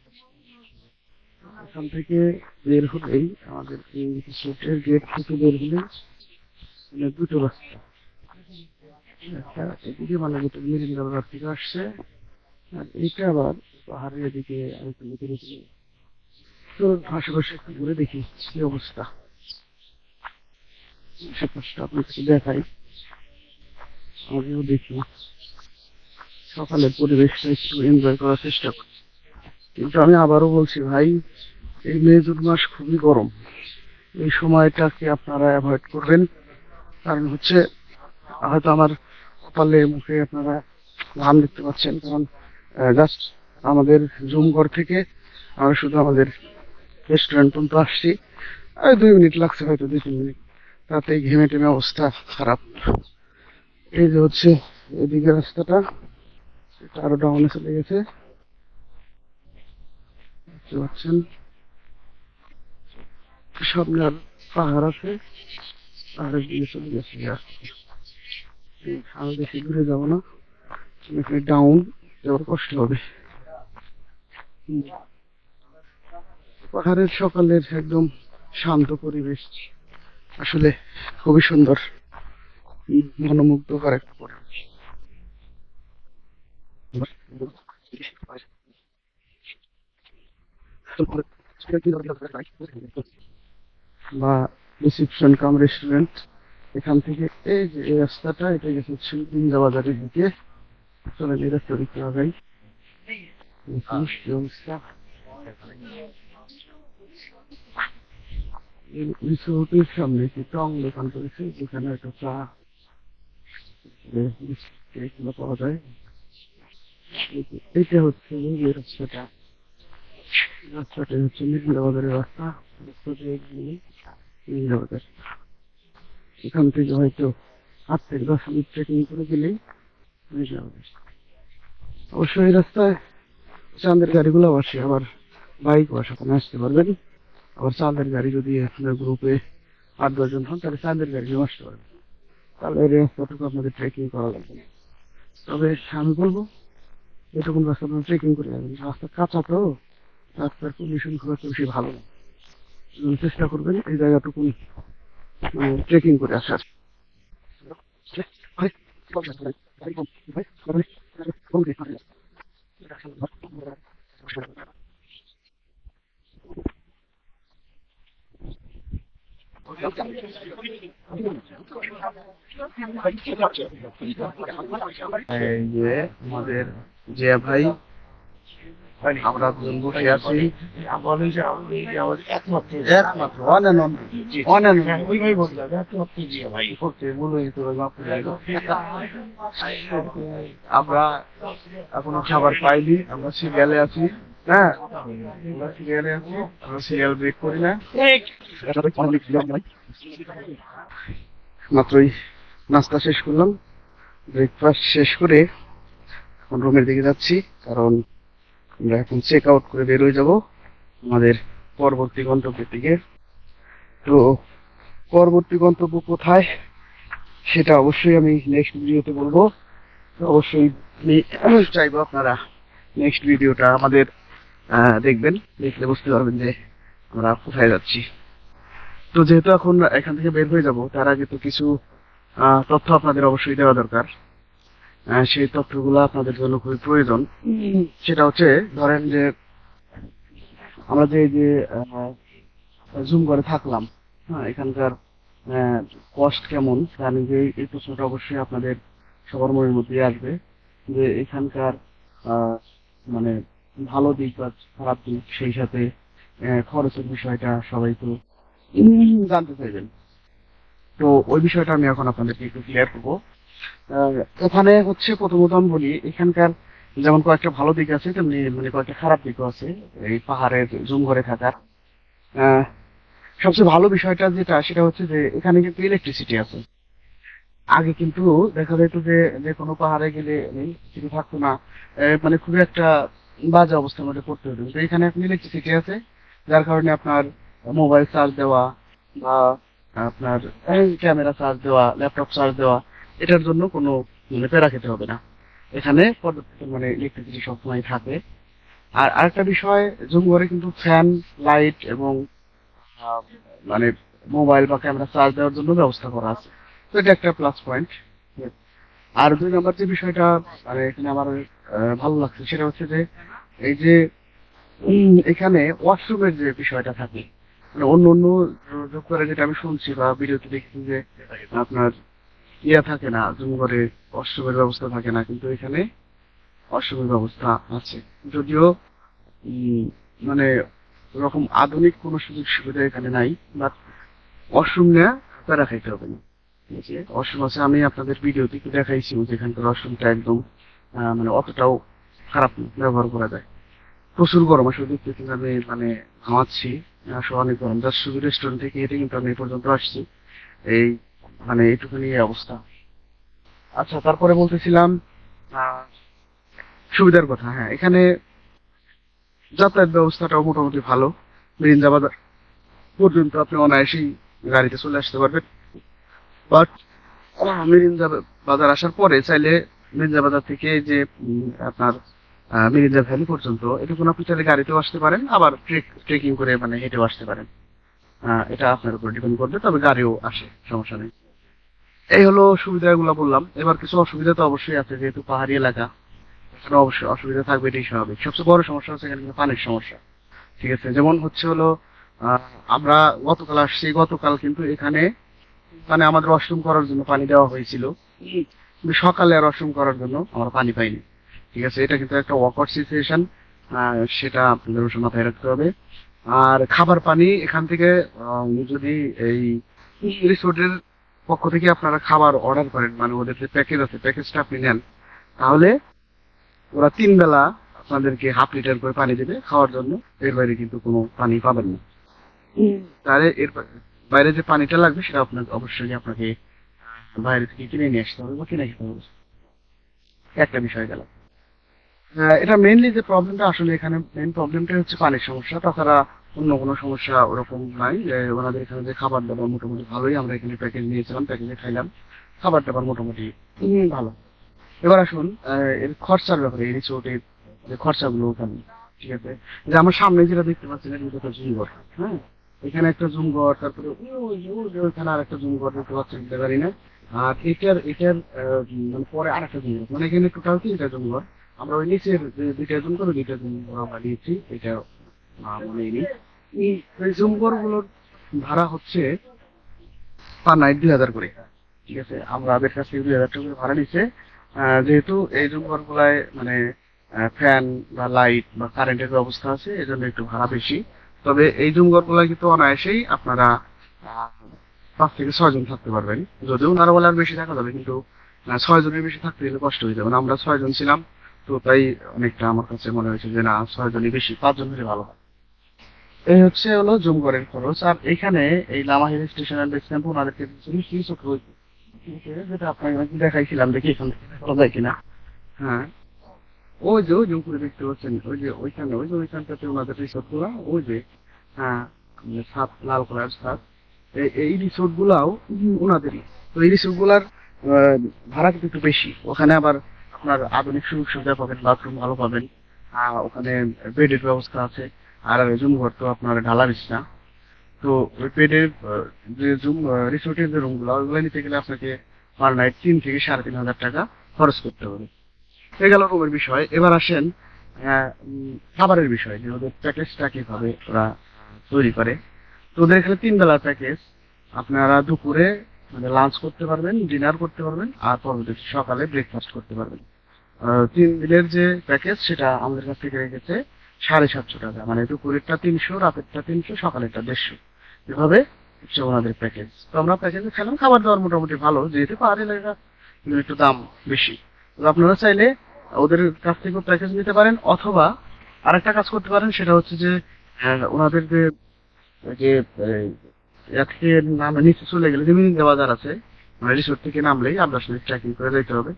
এখান থেকে বের হলেই আমাদের এই রিসোর্টের গেট থেকে বের হলেই মানে দুটো রাস্তা, একটা এদিকে মানে যেটা মিরিন্দাবাজার থেকে আসছে, আর এইটা আবার পাহাড়ের এদিকে আরেকটু দিকে গেছে। তো আশেপাশে একটু ঘুরে দেখি কি অবস্থা, আশেপাশটা আপনাকে দেখাই, আমিও দেখি, সকালের পরিবেশটা একটু এনজয় করার চেষ্টা করি। কিন্তু আমি আবারও বলছি ভাই, এই মে জুন মাস খুবই গরম, এই সময়টাকে আপনারা অ্যাভয়েড করবেন। কারণ হচ্ছে হয়তো আমার কপালে মুখে আপনারা ঘাম দেখতে পাচ্ছেন, কারণ জাস্ট আমাদের জুম ঘর থেকে আমরা শুধু আমাদের রেস্টুরেন্ট পর্যন্ত আসছি, আর 2 মিনিট লাগছে, হয়তো 2-3 মিনিট, তাতেই ঘেমে টেমে অবস্থা খারাপ। এই যে হচ্ছে এদিকে রাস্তাটা, এটা আরো ডাউনে চলে গেছে, দেখতে পাচ্ছেন। সামনে আর পাহাড় আছে, পাহাড়ের দিকে চলে গেছে। আমি বেশি দূরে যাবো না, এখানে ডাউন যাওয়ার কষ্ট হবে। পাহাড়ের সকালের একদম শান্ত পরিবেশ, আসলে খুবই সুন্দর, মনোমুগ্ধকর একটা পরিবেশ। বা রিসেপশন কাম রেস্টুরেন্ট, এখান থেকে এই যে এই রাস্তাটা, এটা গেছে মিরিন্দাবাজারের দিকে। চলেন এই রাস্তা দিকে আগাই, কি অবস্থা। রিসোর্টের সামনে একটি টং দোকান করেছে, যেখানে একটা চা এগুলো পাওয়া যায়। এইটা হচ্ছে এই রাস্তাটা, রাস্তাটা হচ্ছে মিরিন্দাবাজারের রাস্তা, মিরিন্দাবাজার। এখান থেকে হয়তো 8 থেকে 10 মিনিট ট্রেকিং করে গেলেই মিরিন্দাবাজার। অবশ্যই এই রাস্তায় চাঁদের গাড়িগুলো আসে, আবার বাইক আসে, ওখানে আসতে পারবেন। আবার চাঁদের গাড়ি যদি আপনার গ্রুপে 8-10 জন হন, তাহলে চাঁদের গাড়ি আসতে পারবেন, তাহলে এই রাস্তাটুকু আপনাদের ট্রেকিং করা লাগবে না। তবে আমি বলবো এরকম রাস্তা আপনারা ট্রেকিং করে যাবেন, রাস্তা কাঁচা তো, রাস্তার কন্ডিশন খুব একটা বেশি ভালো না। চেষ্টা করবেন এই জায়গাটুকু মানে ট্রেকিং করে আসার। এই যে আমাদের জিয়া ভাই, আমরা দুজন বসে আছি, একমাত্র one and only, one and only। আমরা এখনো খাবার পাইনি, আমরা সিরিয়ালে আছি। হ্যাঁ, আমরা সিরিয়ালে আছি, আমরা সিরিয়াল ব্রেক করি না। মাত্রই নাস্তা শেষ করলাম, ব্রেকফাস্ট শেষ করে এখন রুমের দিকে যাচ্ছি, কারণ আমরা এখন চেক আউট করে বের হয়ে যাব আমাদের পরবর্তী গন্তব্যের দিকে। তো পরবর্তী গন্তব্য কোথায় সেটা অবশ্যই আমি নেক্সট ভিডিওতে বলবো। তো অবশ্যই আমি চাইবো আপনারা নেক্সট ভিডিওটা আমাদের দেখবেন, দেখলে বুঝতে পারবেন যে আমরা কোথায় যাচ্ছি। তো যেহেতু এখন এখান থেকে বের হয়ে যাব, তার আগে তো কিছু তথ্য আপনাদের অবশ্যই দেওয়া দরকার। সেই তথ্যগুলো আপনাদের জন্য খুবই প্রয়োজন। সেটা হচ্ছে ধরেন যে আমরা যে জুম করে থাকলাম, হ্যাঁ, এখানকার কস্ট কেমন, জানি যে এই প্রশ্নটা অবশ্যই আপনাদের সবার মনের মধ্যে আসবে যে এখানকার আহ, মানে ভালো দিক বা খারাপ দিক, সেই সাথে খরচের বিষয়টা সবাই তো জানতে চাইবেন। তো ওই বিষয়টা আমি এখন আপনাদেরকে একটু ক্লিয়ার করবো। এখানে হচ্ছে প্রথমত আমি বলি, এখানকার যেমন কয়েকটা ভালো দিক আছে, তেমনি মানে কয়েকটা খারাপ দিকও আছে এই পাহাড়ের জুম ঘরে থাকার। আহ, সবচেয়ে ভালো বিষয়টা যেটা, সেটা হচ্ছে যে এখানে কিন্তু ইলেকট্রিসিটি আছে। আগে কিন্তু দেখা যেত যে যে কোনো পাহাড়ে গেলে ইলেকট্রিসিটি থাকতো না, মানে খুবই একটা বাজে অবস্থার মধ্যে পড়তে হতো। কিন্তু এখানে এখন ইলেকট্রিসিটি আছে, যার কারণে আপনার মোবাইল চার্জ দেওয়া বা আপনার ক্যামেরা চার্জ দেওয়া, ল্যাপটপ চার্জ দেওয়া, এটার জন্য কোনো মানে প্যারা খেতে হবে না। এখানে পর্যাপ্ত মানে ইলেকট্রিসিটি সবসময় থাকে। আর আরেকটা বিষয়, জুম ঘরে কিন্তু ফ্যান, লাইট এবং আহ, মানে মোবাইল বা ক্যামেরা চার্জ দেওয়ার জন্য ব্যবস্থা করা আছে। তো এটা একটা প্লাস পয়েন্ট। আর 2 নম্বর যে বিষয়টা মানে এখানে আমার ভালো লাগছে, সেটা হচ্ছে যে এই যে এখানে ওয়াশরুমের যে বিষয়টা থাকে, মানে অন্য অন্য যোগ করে যেটা আমি শুনছি বা ভিডিওতে দেখছি যে আপনার ইয়া থাকে না, জুম করে ওয়াশরুমের ব্যবস্থা থাকে না, কিন্তু এখানে ওয়াশরুমের ব্যবস্থা আছে। যদিও উম, মানে ওরকম আধুনিক কোনো সুযোগ সুবিধা এখানে নাই, বাট ওয়াশরুম নেওয়া প্যারা খাইতে হবে না। ঠিক আছে, ওয়াশরুম আছে, আমি আপনাদের ভিডিওতে একটু দেখাইছি যেখানকার ওয়াশরুমটা একদম মানে অতটাও খারাপ না, ব্যবহার করা যায়। প্রচুর গরম আসলে দেখতেছি, আমি মানে ঘামাচ্ছি, আসলে অনেক গরম। জাস্ট শুধু রেস্টুরেন্ট থেকে হেঁটে কিন্তু আমি এই পর্যন্ত আসছি, এই মানে এইটুকুনি এই অবস্থা। আচ্ছা, তারপরে বলতেছিলাম আহ, সুবিধার কথা। হ্যাঁ, এখানে যাতায়াত ব্যবস্থাটাও মোটামুটি ভালো। মিরিঞ্জা বাজার পর্যন্ত আপনি অনায়াসেই গাড়িতে চলে আসতে পারবেন। বাট মিরিঞ্জা বাজার আসার পরে চাইলে মিরিঞ্জা বাজার থেকে যে আপনার মিরিঞ্জা ভ্যালি পর্যন্ত, এটুকুন আপনি চাইলে গাড়িতেও আসতে পারেন, আবার ট্রেকিং করে মানে হেঁটেও আসতে পারেন। এটা আপনার উপর ডিপেন্ড করবে, তবে গাড়িও আসে, সমস্যা নেই। এই হলো সুবিধাগুলো বললাম। এবার কিছু অসুবিধা তো অবশ্যই আছে, যেহেতু পাহাড়ি এলাকা, এখানে অবশ্যই অসুবিধা থাকবে, এটাই স্বাভাবিক। সবচেয়ে বড় সমস্যা হচ্ছে এখানে কিন্তু পানির সমস্যা। ঠিক আছে, যেমন হচ্ছে হলো আহ, আমরা গতকাল আসছি, গতকাল কিন্তু এখানে মানে আমাদের ওয়াশরুম করার জন্য পানি দেওয়া হয়েছিল, কিন্তু সকালে আর ওয়াশরুম করার জন্য আমরা পানি পাইনি। ঠিক আছে, এটা কিন্তু একটা অকওয়ার্ড সিচুয়েশন, সেটা আপনাদের অবশ্যই মাথায় রাখতে হবে। আর খাবার পানি এখান থেকে যদি এই রিসোর্টের পক্ষ থেকে আপনারা খাবার অর্ডার করেন, মানে ওদের যে প্যাকেজ আছে, প্যাকেজটা আপনি নেন, তাহলে ওরা 3 বেলা আপনাদেরকে ½ লিটার করে পানি দেবে খাওয়ার জন্য। এর বাইরে কিন্তু কোনো পানি পাবেন না। তাহলে এর বাইরে যে পানিটা লাগবে সেটা আপনাকে অবশ্যই আপনাকে বাইরে থেকে কিনে নিয়ে আসতে হবে বা কিনে খেতে হবে। একটা বিষয় গেল। এটা মেইনলি যে প্রবলেমটা, আসলে এখানে মেইন প্রবলেমটা হচ্ছে পানির সমস্যা। তাছাড়া অন্য কোনো সমস্যা ওরকম নাই। ওনাদের এখানে যে খাবার দাবার মোটামুটি ভালোই, আমরা এখানে প্যাকেজ নিয়েছিলাম, প্যাকেজে খাইলাম, খাবার দাবার মোটামুটি ভালো। এবার আসুন এর খরচার ব্যাপারে, এই রিসোর্টের যে খরচাগুলো ওখানে। ঠিক আছে, যে আমার সামনে যেটা দেখতে পাচ্ছেন, এটা কিন্তু একটা জুম ঘর। হ্যাঁ, এখানে একটা জুম ঘর, তারপরে ওইখানে আর একটা জুম ঘর দেখতে পাচ্ছেন, বুঝতে পারি না। আর এটার মানে পরে আর একটা জুম ঘর, মানে এখানে টোটাল 3টা জুম ঘর। আমরা ওই নিচের যে 2টা জুম ঘর, 2টা জুম ঘর আমরা নিয়েছি, এটা মনে নেই। এই জুম ঘর গুলোর ভাড়া হচ্ছে পার নাইট 2,000 করে। ঠিক আছে, আমাদের কাছ থেকে 2,000 টাকা করে ভাড়া নিচ্ছে। যেহেতু এই জুম ঘরগুলায় মানে ফ্যান বা লাইট বা কারেন্টের ব্যবস্থা আছে, এই জন্য একটু ভাড়া বেশি। তবে এই জুম ঘরগুলা কিন্তু অনায়াসেই আপনারা 5 থেকে 6 জন থাকতে পারবেন। যদিও ওনারা বলে আর বেশি থাকা যাবে, কিন্তু 6 জনের বেশি থাকতে গেলে কষ্ট হয়ে যাবে। আমরা 6 জন ছিলাম, তো তাই অনেকটা আমার কাছে মনে হয়েছে যে না, 6 জনই বেশি, 5 জন হলে ভালো হয়। এই হচ্ছে হলো জুমগড়ের খরচ। আর এখানে এই Lama hill station and base camp ওনাদেরকে কিছু যেটা আপনাকে দেখাইছিলাম, দেখি এখান থেকে করা যায় কিনা। হ্যাঁ, ওই যে উপরে দেখতে পাচ্ছেন, ওই যে ওইখানে, ওই যে ওইখানটাতে ওনাদের রিসোর্ট গুলা, ওই যে হ্যাঁ, ছাদ, লাল কালার ছাদ। এই রিসোর্ট গুলাও ওনাদেরই। তো এই রিসোর্ট গুলার ভাড়া কিন্তু একটু বেশি। ওখানে আবার আপনার আধুনিক সুযোগ সুবিধা পাবেন, বাথরুম ভালো পাবেন, ওখানে বেডের ব্যবস্থা আছে। আর জুম ঘর তো আপনার ঢালা বিছনা। তো ওই বেডের যে জুম রিসোর্টের যে রুম গুলো, ওইগুলো নিতে গেলে আপনাকে পার নাইট 3 থেকে 3,500 টাকা খরচ করতে হবে। হয়ে গেল রুমের বিষয়। এবার আসেন খাবারের বিষয়, যে ওদের প্যাকেজটা কিভাবে ওরা তৈরি করে। তো ওদের এখানে 3 বেলার প্যাকেজ। আপনারা দুপুরে মানে লাঞ্চ করতে পারবেন, ডিনার করতে পারবেন, আর পরবর্তী সকালে ব্রেকফাস্ট করতে পারবেন। 3 দিনের যে প্যাকেজ সেটা আমাদের কাছ থেকে রেখেছে 750 টাকা, মানে দুপুরেরটা 300, রাতেরটা 300, সকালেরটা 150, এভাবে হচ্ছে ওনাদের প্যাকেজ। তো আমরা প্যাকেজে খেলাম, খাবার দাবার মোটামুটি ভালো, যেহেতু পাহাড়ি এলাকা কিন্তু একটু দাম বেশি। তো আপনারা চাইলে ওদের কাছ থেকে প্যাকেজ নিতে পারেন, অথবা আরেকটা কাজ করতে পারেন, সেটা হচ্ছে যে ওনাদের যে যে থেকে নামে নিচে চলে গেলে যে মিরিঞ্জা বাজার আছে, মানে রিসোর্ট থেকে নামলেই আপনার সঙ্গে ট্রেকিং করে যেতে হবে।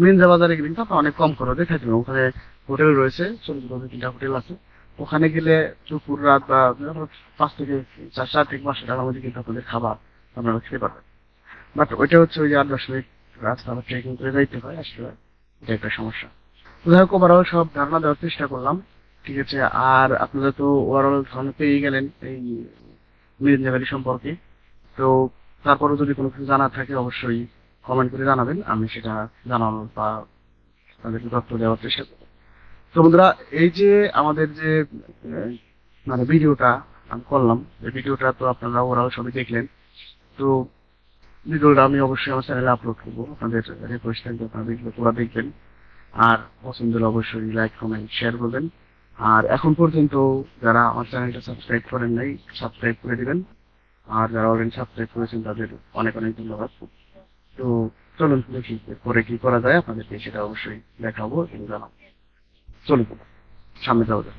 মিরিঞ্জা বাজারে গেলে কিন্তু আপনার অনেক কম খরচে খাইতে পারবেন। ওখানে হোটেল রয়েছে, ছোট ছোট 2-3টা হোটেল আছে। ওখানে গেলে দুপুর রাত বা 5 থেকে 4 থেকে 5 টাকার মধ্যে কিন্তু আপনাদের খাবার আপনারা খেতে পারবেন। বাট ওইটা হচ্ছে ওই যে 8-10 মিনিট রাস্তা আবার ট্রেকিং করে যাইতে হয়, আসলে এটা একটা সমস্যা। যাই হোক, ওভারঅল সব ধারণা দেওয়ার চেষ্টা করলাম, ঠিক আছে। আর আপনারা তো ওভারঅল ধারণা পেয়ে গেলেন এই মিরিঞ্জা ভ্যালি সম্পর্কে। তো তারপরেও যদি কোনো কিছু জানার থাকে অবশ্যই কমেন্ট করে জানাবেন, আমি সেটা জানানোর বা তাদেরকে তথ্য দেওয়ার চেষ্টা করব। তো বন্ধুরা, এই যে আমাদের যে মানে ভিডিওটা আমি করলাম, এই ভিডিওটা তো আপনারা ওভারঅল সবাই দেখলেন। তো ভিডিওটা আমি অবশ্যই আমার চ্যানেলে আপলোড করবো, আপনাদের রিকোয়েস্ট থাকবে আপনারা ভিডিও পুরো দেখবেন। আর পছন্দ হলে অবশ্যই লাইক, কমেন্ট, শেয়ার করবেন। আর এখন পর্যন্ত যারা আমার চ্যানেলটা সাবস্ক্রাইব করেন নাই, সাবস্ক্রাইব করে দিবেন। আর যারা অলরেডি সাবস্ক্রাইব করেছেন তাদের অনেক অনেক ধন্যবাদ। তো চলুন দেখি পরে কি করা যায়, আপনাদেরকে সেটা অবশ্যই দেখাবো এবং জানাবো। চলুন সামনে যাওয়া যাক।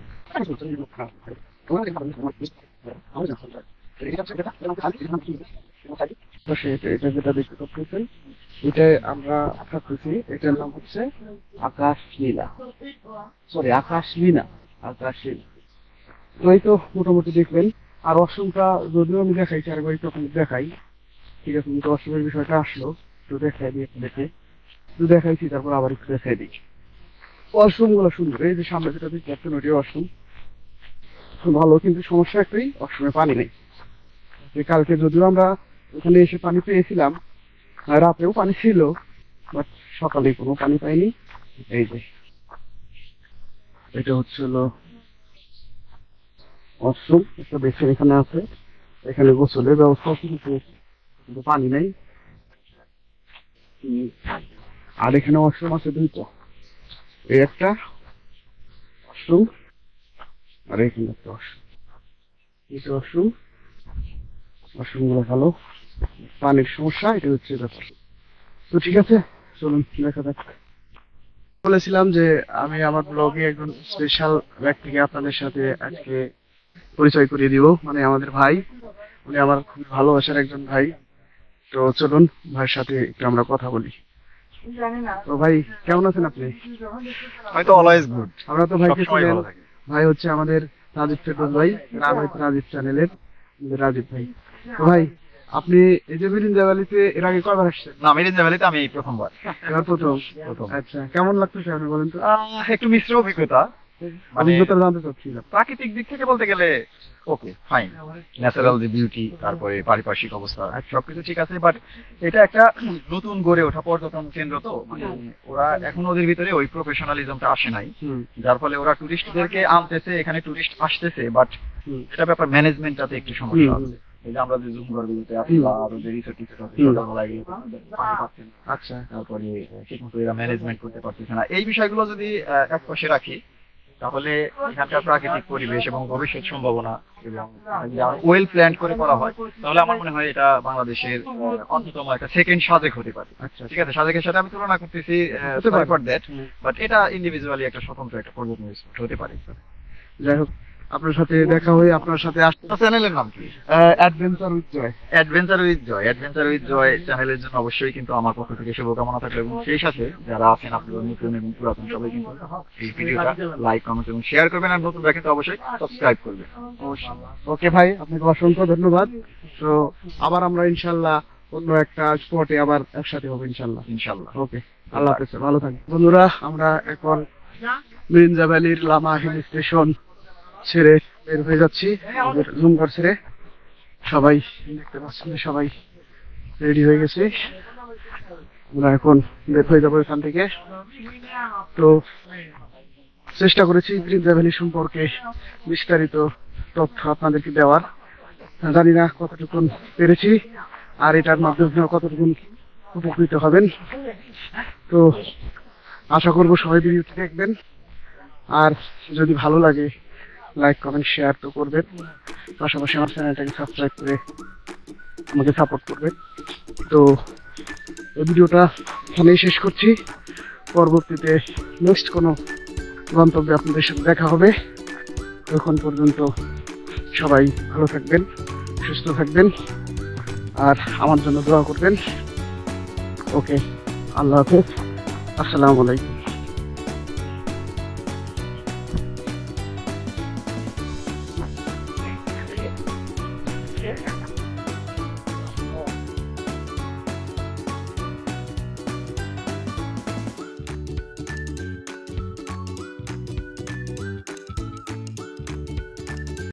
এটা যেটা দেখতে পাচ্ছেন, এটাই আমরা থাকতেছি, এটার নাম হচ্ছে আকাশ লীলা, সরি আকাশ লীনা, আকাশ লীলা। তো এই তো মোটামুটি দেখবেন। আর ওয়াশরুমটা যদিও আমি দেখাইছি, আরেকবার একটু আপনাদের দেখাই, ঠিক আছে। কিন্তু ওয়াশরুমের বিষয়টা আসলো, একটু দেখাই দিই আপনাদেরকে, একটু দেখাইছি, তারপর আবার একটু দেখাই দিই। ওয়াশরুম গুলো সুন্দর, এই যে সামনে যেটা দেখতে পাচ্ছেন ওইটাই ওয়াশরুম, ভালো। কিন্তু সমস্যা একটাই, ওয়াশরুমে পানি নেই। যে কালকে যদিও আমরা ওখানে এসে পানি পেয়েছিলাম, রাতেও পানি ছিল, বাট সকালে কোনো পানি পাইনি। এই যে এটা হচ্ছে হলো ওয়াশরুম, একটা বেসিন এখানে আছে, এখানে গোসলের ব্যবস্থা আছে, কিন্তু পানি নেই। আর এখানে ওয়াশরুম আছে 2টা, এই একটা ওয়াশরুম আর এখানে একটা ওয়াশরুম, দুটো ওয়াশরুম। ওয়াশরুম গুলো ভালো, পানির সমস্যা, এটা হচ্ছে ব্যাপার। তো ঠিক আছে, চলুন দেখা যাক। বলেছিলাম যে আমি আমার ব্লগে একজন স্পেশাল ব্যক্তিকে আপনাদের সাথে আজকে পরিচয় করিয়ে দিব, মানে আমাদের ভাই, উনি আমার খুব ভালোবাসার একজন ভাই। তো চলুন ভাইয়ের সাথে একটু আমরা কথা বলি। তো ভাই কেমন আছেন আপনি? আমি তো অলওয়েজ গুড, আমরা তো ভাইকে সবসময় ছিলেন, ভালো থাকি। ভাই হচ্ছে আমাদের রাজীব ফেরদৌস ভাই, রাজীব চ্যানেলের রাজীব ভাই। তো ভাই আপনি এই যে মিরিঞ্জা ভ্যালিতে এর আগে কয়বার আসছেন? না, মিরিঞ্জা ভ্যালিতে আমি এই প্রথমবার। এবার প্রথম। প্রথম। আচ্ছা, কেমন লাগতেছে আপনি বলেন তো? একটু মিশ্র অভিজ্ঞতা, মানে অভিজ্ঞতা জানতে চাচ্ছিলাম। প্রাকৃতিক দিক থেকে বলতে গেলে ওকে ফাইন, ন্যাচারাল যে বিউটি, তারপরে পারিপার্শ্বিক অবস্থা সবকিছু ঠিক আছে। বাট এটা একটা নতুন গড়ে ওঠা পর্যটন কেন্দ্র, তো মানে ওরা এখন ওদের ভিতরে ওই প্রফেশনালিজমটা আসে নাই, যার ফলে ওরা টুরিস্টদেরকে আনতেছে, এখানে টুরিস্ট আসতেছে, বাট এটা ব্যাপার ম্যানেজমেন্টটাতে একটু সমস্যা আছে। এই যে আমরা যে জুম ঘরগুলোতে আছি বা আরো যে রিসোর্ট টিসোর্ট আছে, সকালবেলায় গিয়ে পানি পাচ্ছেন না। আচ্ছা, তারপরে ঠিকমতো এরা ম্যানেজমেন্ট করতে পারতেছে না। এই বিষয়গুলো যদি এক পাশে রাখি, তাহলে এখানকার প্রাকৃতিক পরিবেশ এবং ভবিষ্যৎ সম্ভাবনা এবং ওয়েল প্ল্যান করে করা হয়, তাহলে আমার মনে হয় এটা বাংলাদেশের অন্যতম একটা সেকেন্ড সাজেক হতে পারে। আচ্ছা, ঠিক আছে, সাজেকের সাথে আমি তুলনা করতেছি, ফর দ্যাট, বাট এটা ইন্ডিভিজুয়ালি একটা স্বতন্ত্র একটা পর্যটন স্পট হতে পারে। যাই হোক, আপনার সাথে দেখা হয়ে আপনার সাথে চ্যানেলের নাম কি? Adventure with Joy. Adventure with Joy চ্যানেলের জন্য অবশ্যই কিন্তু আমার পক্ষ থেকে শুভকামনা থাকলো, এবং সেই সাথে যারা আছেন আপনারা নতুন এবং পুরাতন সবাই কিন্তু এই ভিডিওটা লাইক, কমেন্ট এবং শেয়ার করবেন, আর নতুনরা কিন্তু অবশ্যই সাবস্ক্রাইব করবেন। ওকে ভাই, আপনাকে অসংখ্য ধন্যবাদ। তো আবার আমরা ইনশাল্লাহ অন্য একটা স্পটে আবার একসাথে হবো ইনশাল্লাহ। ইনশাল্লাহ। ওকে, আল্লাহ হাফেজ, ভালো থাকবেন বন্ধুরা। আমরা এখন মিরিঞ্জা ভ্যালির লামা হিল স্টেশন ছেড়ে বের হয়ে যাচ্ছি, আমাদের জুম ঘর ছেড়ে। সবাই দেখতে পাচ্ছেন যে সবাই রেডি হয়ে গেছে, আমরা এখন বের হয়ে যাবো এখান থেকে। তো চেষ্টা করেছি ব্রিঞ্জা ভ্যালি সম্পর্কে বিস্তারিত তথ্য আপনাদেরকে দেওয়ার, জানি না কতটুকুন পেরেছি আর এটার মাধ্যমে কতটুকুন উপকৃত হবেন। তো আশা করবো সবাই ভিডিওটি দেখবেন, আর যদি ভালো লাগে লাইক কমেন্ট শেয়ার তো করবেন, পাশাপাশি আমার চ্যানেলটাকে সাবস্ক্রাইব করে আমাকে সাপোর্ট করবেন। তো এই ভিডিওটা এখানেই শেষ করছি, পরবর্তীতে নেক্সট কোনো গন্তব্যে আপনাদের সাথে দেখা হবে। তখন পর্যন্ত সবাই ভালো থাকবেন, সুস্থ থাকবেন, আর আমার জন্য দোয়া করবেন। ওকে, আল্লাহ হাফেজ, আসসালামু আলাইকুম।